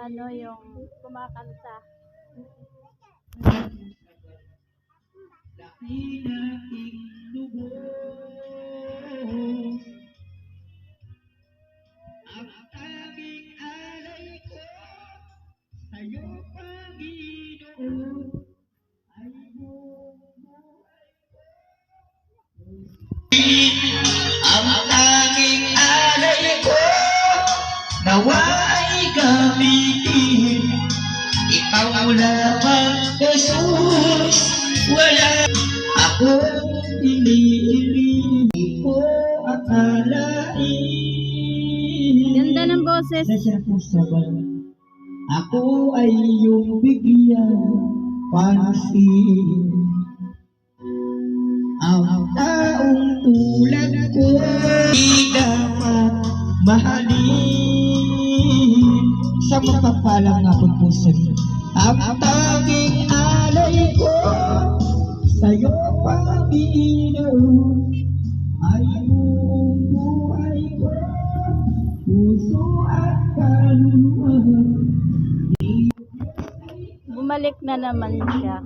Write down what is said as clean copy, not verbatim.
ano yung kumakanta. Ang tanging alay ko sa'yo, Panginoon, ay ang tanging alay ko, nawa ay gamitin. Ikaw lamang, Jesus, wala akong iniibig ko akalain. Ganda ng boses. Ako ay iyong bigyan pansin. Ang taong tulad ko di dapat mahalin. Sa mapapalang nga po sa ang tanging alay ko sa'yo, Panginoon, ay buong buhay ko, puso at kaluluwa. Bumalik na naman siya.